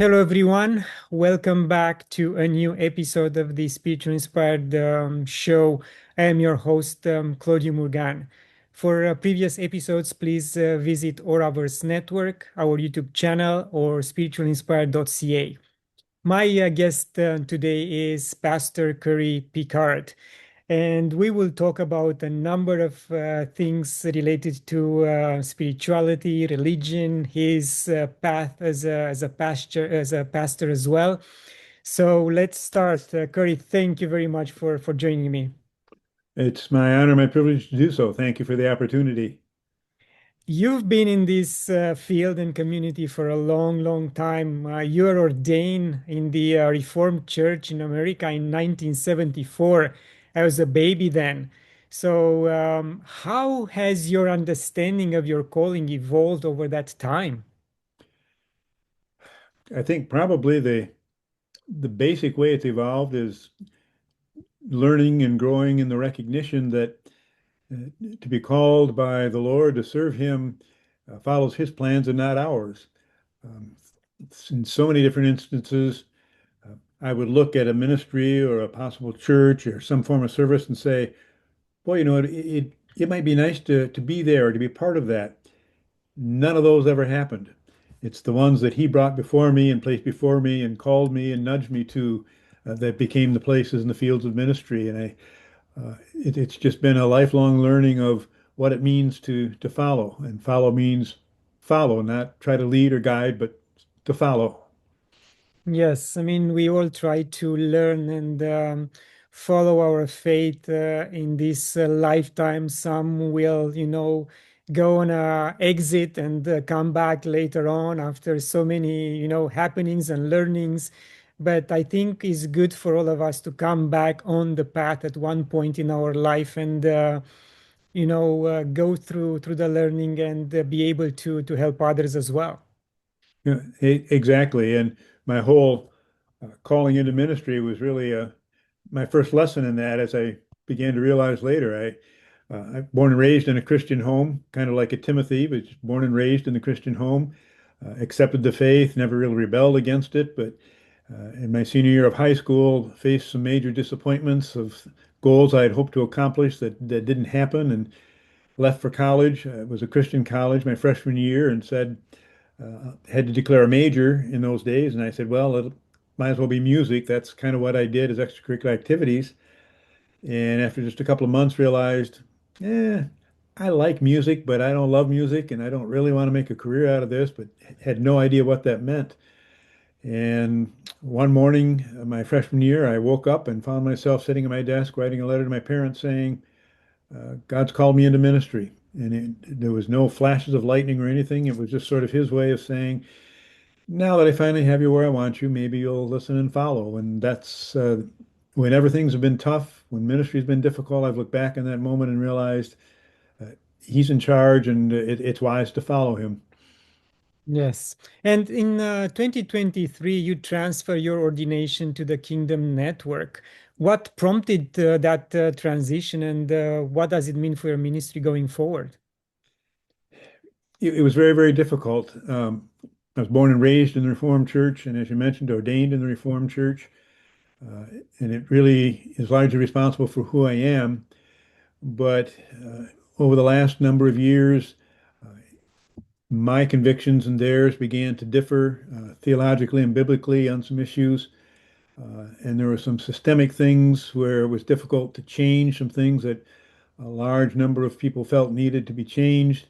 Hello, everyone. Welcome back to a new episode of the Spiritual Inspired show. I am your host, Claudiu Murgan. For previous episodes, please visit Oraverse Network, our YouTube channel, or spiritualinspired.ca. My guest today is Pastor Curry Pikkaard, and we will talk about a number of things related to spirituality, religion, his path as a pastor as well. So let's start. Curry, thank you very much for joining me. It's my honor, my privilege to do so. Thank you for the opportunity. You've been in this field and community for a long, long time. You were ordained in the Reformed Church in America in 1974. I was a baby then. So, how has your understanding of your calling evolved over that time? I think probably the basic way it's evolved is learning and growing in the recognition that to be called by the Lord to serve Him follows His plans and not ours. Um, in so many different instances, I would look at a ministry or a possible church or some form of service and say, "Boy, it might be nice to be there or to be part of that." None of those ever happened. It's the ones that he brought before me and placed before me and called me and nudged me to that became the places in the fields of ministry. And it's just been a lifelong learning of what it means to follow. And follow means follow, not try to lead or guide, but to follow. Yes, I mean, we all try to learn and follow our faith in this lifetime. Some will, go on a exit and come back later on after so many, happenings and learnings. But I think it's good for all of us to come back on the path at one point in our life and, go through the learning and be able to help others as well. Yeah, exactly. And my whole calling into ministry was really my first lesson in that as I began to realize later. I'm born and raised in a Christian home, kind of like a Timothy, but just born and raised in the Christian home, accepted the faith, never really rebelled against it. But in my senior year of high school, faced some major disappointments of goals I had hoped to accomplish that didn't happen and left for college. It was a Christian college my freshman year and said, had to declare a major in those days. And I said, well, it might as well be music. That's kind of what I did as extracurricular activities. And after just a couple of months, realized, eh, I like music, but I don't love music, and I don't really want to make a career out of this, but had no idea what that meant. And one morning, my freshman year, I woke up and found myself sitting at my desk writing a letter to my parents saying, God's called me into ministry. And there was no flashes of lightning or anything. It was just sort of his way of saying, now that I finally have you where I want you, maybe you'll listen and follow. And that's whenever things have been tough, when ministry's been difficult, I've looked back in that moment and realized uh, he's in charge and it's wise to follow him. Yes. And in 2023, you transfer your ordination to the Kingdom Network. What prompted that transition and what does it mean for your ministry going forward? It was very, very difficult. I was born and raised in the Reformed Church, and as you mentioned, ordained in the Reformed Church. Uh, and it really is largely responsible for who I am. But over the last number of years, uh, my convictions and theirs began to differ theologically and biblically on some issues. And there were some systemic things where it was difficult to change some things that a large number of people felt needed to be changed.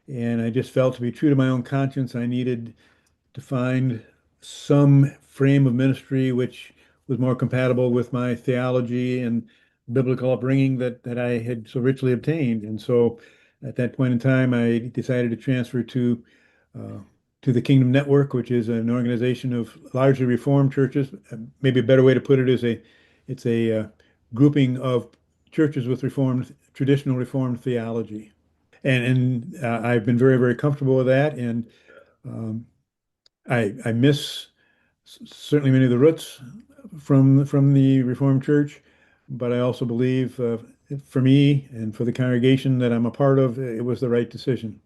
And I just felt to be true to my own conscience, I needed to find some frame of ministry which was more compatible with my theology and biblical upbringing that I had so richly obtained. And so at that point in time, I decided to transfer uh, to the Kingdom Network, which is an organization of largely Reformed churches. Maybe a better way to put it is it's a grouping of churches with traditional Reformed theology. And I've been very, very comfortable with that. And um, I miss certainly many of the roots from the Reformed Church, but I also believe for me and for the congregation that I'm a part of, it was the right decision.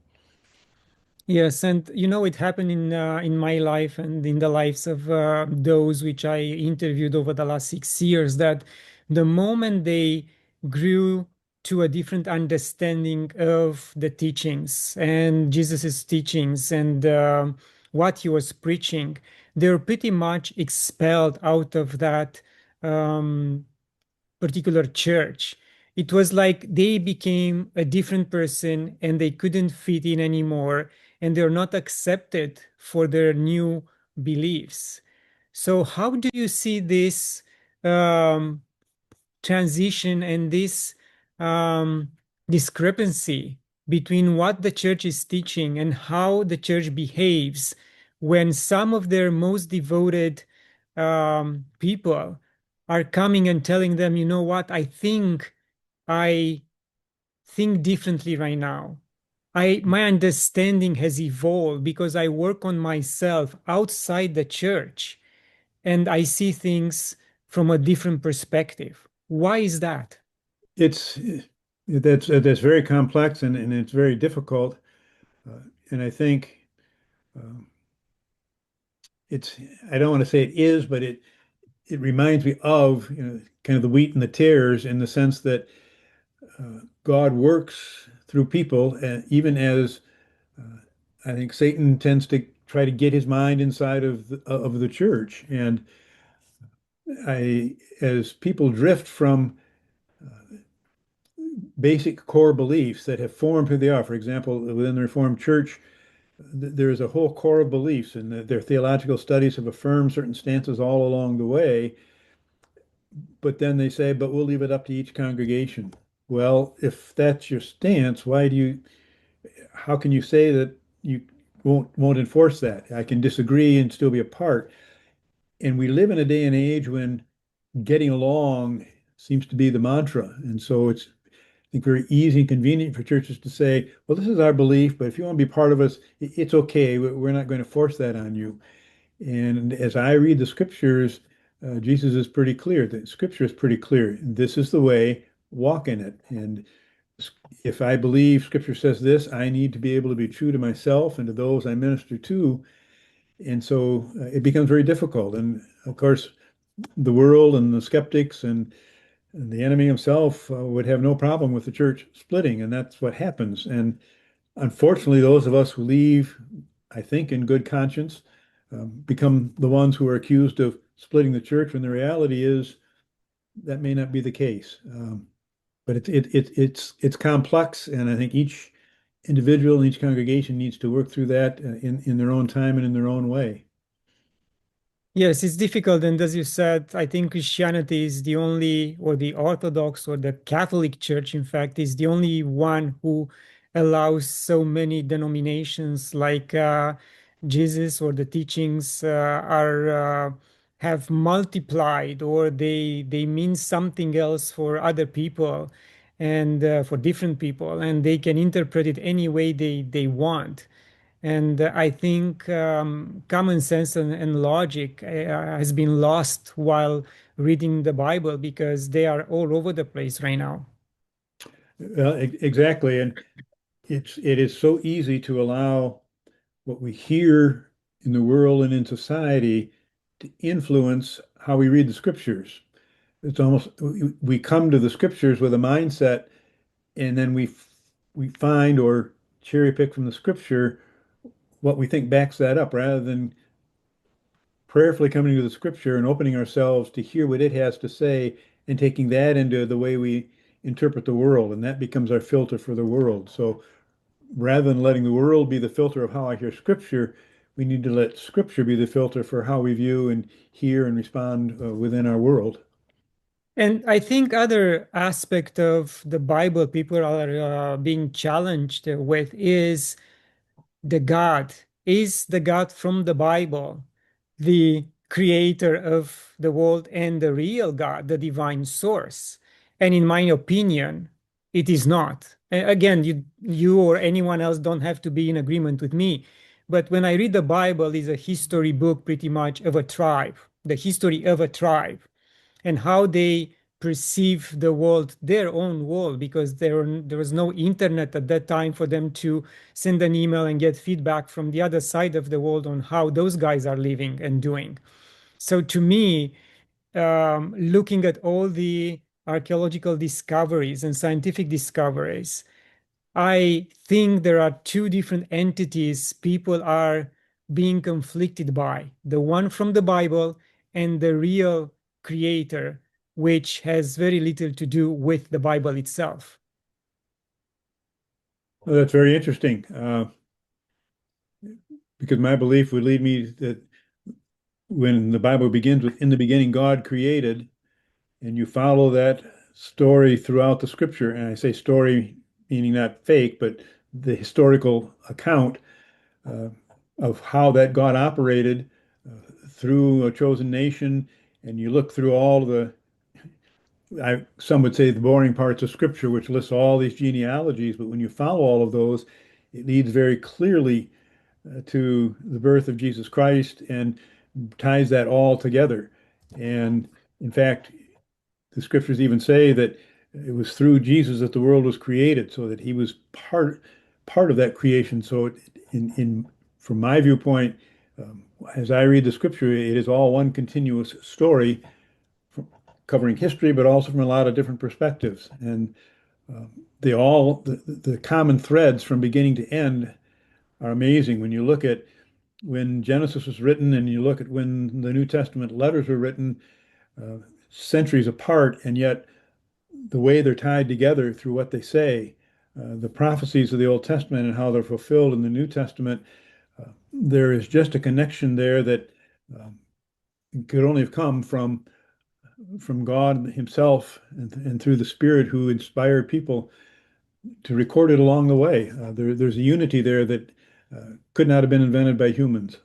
Yes, and you know it happened in my life and in the lives of those which I interviewed over the last 6 years, that the moment they grew to a different understanding of the teachings and Jesus's teachings and what he was preaching, they were pretty much expelled out of that um, particular church. It was like they became a different person and they couldn't fit in anymore, and they're not accepted for their new beliefs. So, how do you see this um, transition and this um, discrepancy between what the church is teaching and how the church behaves when some of their most devoted people are coming and telling them, you know what, I think differently right now. My understanding has evolved because I work on myself outside the church and I see things from a different perspective. Why is that? It's that's very complex and it's very difficult. Uh, and I think um, it's I don't want to say it is, but it reminds me of, kind of the wheat and the tares in the sense that God works through people, even as uh, I think Satan tends to try to get his mind inside of the church. And as people drift from basic core beliefs that have formed who they are, for example, within the Reformed Church, there is a whole core of beliefs, and their theological studies have affirmed certain stances all along the way. But then they say, but we'll leave it up to each congregation. Well, if that's your stance, how can you say that you won't enforce that? I can disagree and still be a part. And we live in a day and age when getting along seems to be the mantra. And so it's, I think, very easy and convenient for churches to say, well, this is our belief, but if you want to be part of us, it's okay. We're not going to force that on you. And as I read the scriptures, Jesus is pretty clear. The scripture is pretty clear. This is the way, walk in it. And if I believe scripture says this, I need to be able to be true to myself and to those I minister to. And so it becomes very difficult. And of course, the world and the skeptics and the enemy himself would have no problem with the church splitting. And that's what happens. And unfortunately, those of us who leave, I think, in good conscience, become the ones who are accused of splitting the church when the reality is that may not be the case. But it's complex, and I think each individual and each congregation needs to work through that in their own time and in their own way. Yes, it's difficult. And as you said, I think Christianity is the only, or the Orthodox or the Catholic Church, in fact, is the only one who allows so many denominations like Jesus, or the teachings are have multiplied, or they mean something else for other people and for different people, and they can interpret it any way they want. And I think common sense and logic has been lost while reading the Bible because they are all over the place right now. Exactly, and it is so easy to allow what we hear in the world and in society to influence how we read the scriptures. It's almost we come to the scriptures with a mindset, and then we find or cherry pick from the scripture what we think backs that up, rather than prayerfully coming to the scripture and opening ourselves to hear what it has to say and taking that into the way we interpret the world. And that becomes our filter for the world. So rather than letting the world be the filter of how I hear scripture, we need to let scripture be the filter for how we view and hear and respond within our world. And I think other aspect of the Bible people are being challenged with is the God. Is the God from the Bible the creator of the world and the real God, the divine source? And in my opinion, it is not. Again, you or anyone else don't have to be in agreement with me. But when I read the Bible, it's a history book pretty much of a tribe, the history of a tribe, and how they perceive the world, their own world, because there was no internet at that time for them to send an email and get feedback from the other side of the world on how those guys are living and doing. So to me, looking at all the archaeological discoveries and scientific discoveries, I think there are two different entities people are being conflicted by, the one from the Bible and the real creator, which has very little to do with the Bible itself. Well, that's very interesting, because my belief would lead me that when the Bible begins with, "In the beginning, God created," and you follow that story throughout the scripture, and I say story meaning not fake, but the historical account uh, of how that God operated through a chosen nation, and you look through all the, some would say the boring parts of scripture, which lists all these genealogies, but when you follow all of those, it leads very clearly to the birth of Jesus Christ and ties that all together. And in fact, the scriptures even say that it was through Jesus that the world was created, so that he was part of that creation. So in from my viewpoint, as I read the scripture, it is all one continuous story covering history, but also from a lot of different perspectives. And the common threads from beginning to end are amazing. When you look at when Genesis was written and you look at when the New Testament letters were written, uh, centuries apart, and yet the way they're tied together through what they say, the prophecies of the Old Testament and how they're fulfilled in the New Testament, there is just a connection there that um, could only have come from God Himself and through the Spirit who inspired people to record it along the way. There's a unity there that could not have been invented by humans.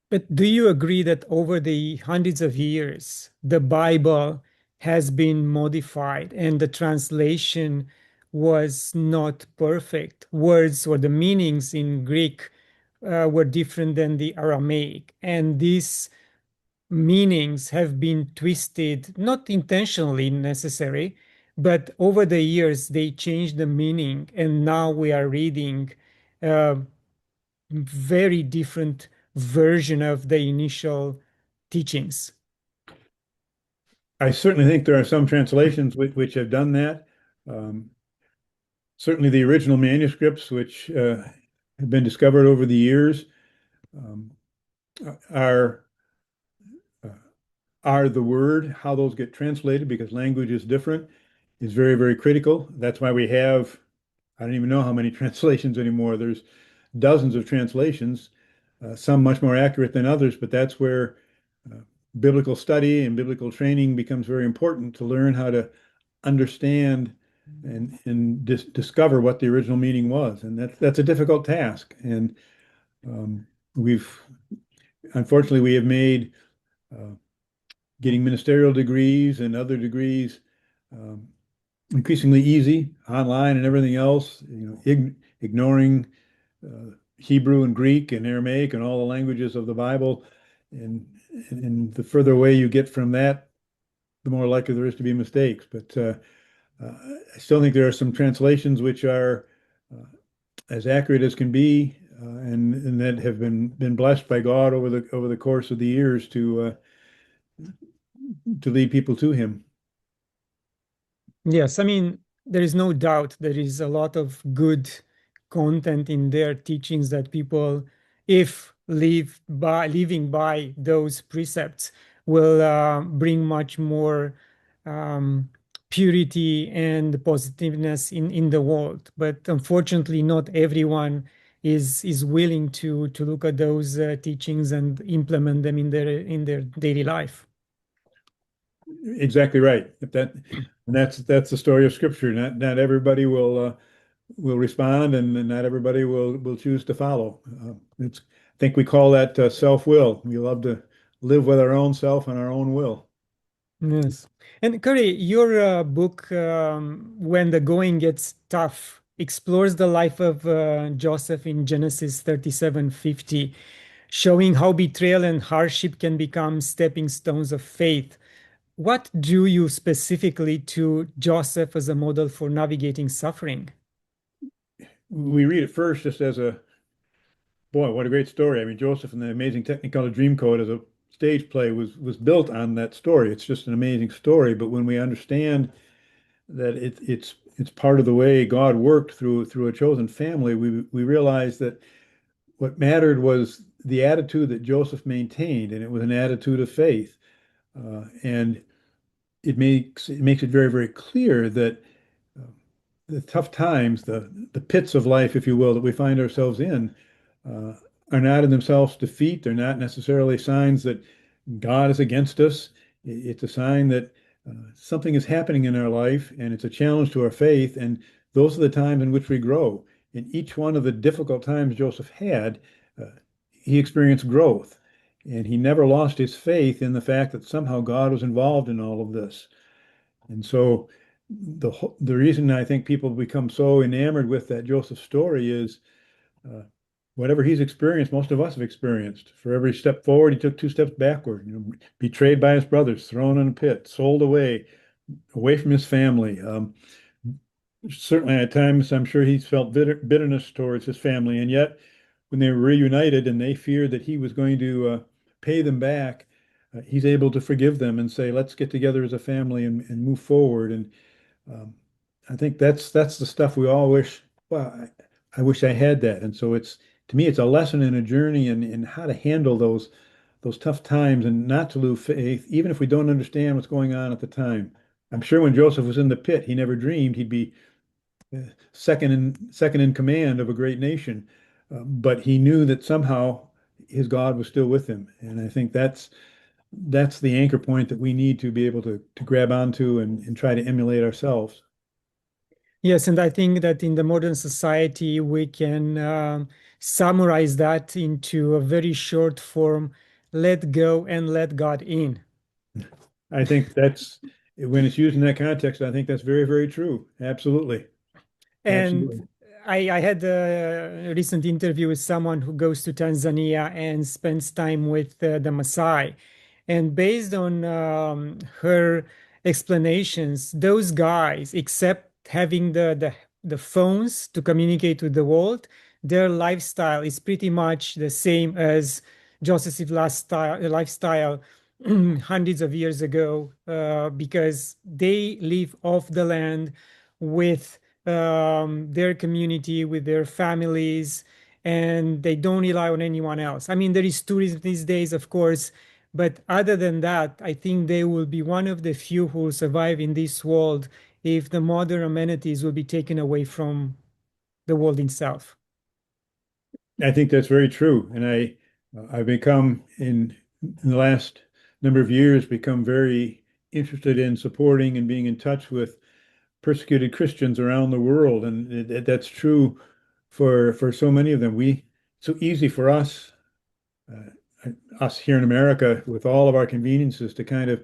But do you agree that over the hundreds of years, the Bible has been modified and the translation was not perfect? Words or the meanings in Greek were different than the Aramaic. And these meanings have been twisted, not intentionally necessary, but over the years they changed the meaning. And now we are reading uh, very different version of the initial teachings. I certainly think there are some translations which have done that. Um, Certainly, the original manuscripts, which have been discovered over the years, um, are uh, are the word. How those get translated, because language is different, is very, very critical. That's why we have, I don't even know how many translations anymore. There's dozens of translations, some much more accurate than others, but that's where uh, biblical study and biblical training becomes very important to learn how to understand and discover what the original meaning was. And that's a difficult task. And we've unfortunately we have made uh, getting ministerial degrees and other degrees um, increasingly easy online and everything else, ignoring Hebrew and Greek and Aramaic and all the languages of the Bible. And, and the further away you get from that, the more likely there is to be mistakes. But I still think there are some translations which are as accurate as can be, and that have been blessed by God over the course of the years to lead people to Him. Yes, I mean, there is no doubt there is a lot of good content in their teachings that people, if living by those precepts, will bring much more um, purity and positiveness in the world. But unfortunately, not everyone is willing to look at those teachings and implement them in their daily life. Exactly right. If that and that's the story of Scripture. Not everybody will respond, and not everybody will choose to follow. It's I think we call that self-will. We love to live with our own self and our own will. Yes. And Curry, your book, When the Going Gets Tough, explores the life of Joseph in Genesis 37:50, showing how betrayal and hardship can become stepping stones of faith. what drew you specifically to Joseph as a model for navigating suffering? We read it first just as a boy, what a great story. I mean, Joseph and the Amazing Technicolor Dreamcoat as a stage play was built on that story. It's just an amazing story. But when we understand that it's part of the way God worked through a chosen family, we realize that what mattered was the attitude that Joseph maintained, and it was an attitude of faith. And it makes it very, very clear that uh, the tough times, the pits of life, if you will, that we find ourselves in, uh, are not in themselves defeat. They're not necessarily signs that God is against us. It's a sign that something is happening in our life, and it's a challenge to our faith. And those are the times in which we grow. In each one of the difficult times Joseph had, uh, he experienced growth. And he never lost his faith in the fact that somehow God was involved in all of this. And so the reason I think people become so enamored with that Joseph story is uh, whatever he's experienced, most of us have experienced. For every step forward, he took two steps backward. Betrayed by his brothers, thrown in a pit, sold away from his family. Certainly, at times, I'm sure he's felt bitterness towards his family, and yet, when they were reunited and they feared that he was going to pay them back, he's able to forgive them and say, "Let's get together as a family and move forward." And um, I think that's the stuff we all wish. Well, I wish I had that. And so it's to me, it's a lesson in a journey in how to handle those tough times and not to lose faith, even if we don't understand what's going on at the time. I'm sure when Joseph was in the pit, he never dreamed he'd be second in command of a great nation, but he knew that somehow his God was still with him, and I think that's the anchor point that we need to be able to grab onto and try to emulate ourselves. Yes, and I think that in the modern society, we can summarize that into a very short form: let go and let God in. I think that's when it's used in that context, I think that's very, very true. Absolutely. And Absolutely. I had a recent interview with someone who goes to Tanzania and spends time with the Maasai. And based on her explanations, those guys, except having the phones to communicate with the world, their lifestyle is pretty much the same as Joseph's lifestyle hundreds of years ago, because they live off the land with their community, with their families, and they don't rely on anyone else. I mean, there is tourism these days, of course, but other than that, I think they will be one of the few who will survive in this world if the modern amenities will be taken away from the world itself. I think that's very true. And I've become in the last number of years become very interested in supporting and being in touch with persecuted Christians around the world. And that's true for so many of them. So easy for us here in America with all of our conveniences to kind of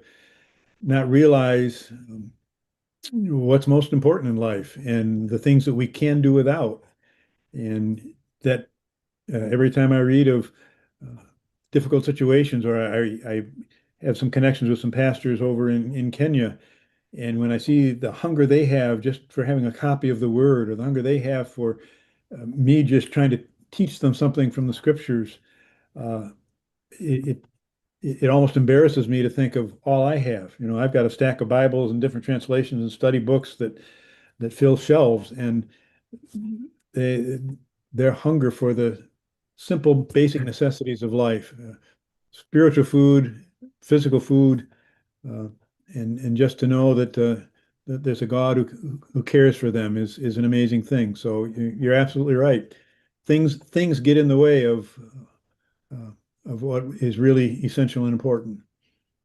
not realize what's most important in life and the things that we can do without. And that every time I read of uh, difficult situations, or I have some connections with some pastors over in Kenya, and when I see the hunger they have just for having a copy of the word, or the hunger they have for me just trying to teach them something from the scriptures, uh, it, it almost embarrasses me to think of all I have. I've got a stack of Bibles and different translations and study books that fill shelves, and they, their hunger for the simple, basic necessities of life, spiritual food, physical food, uh, and just to know that there's a God who cares for them is an amazing thing. So you're absolutely right. Things get in the way uh, of what is really essential and important.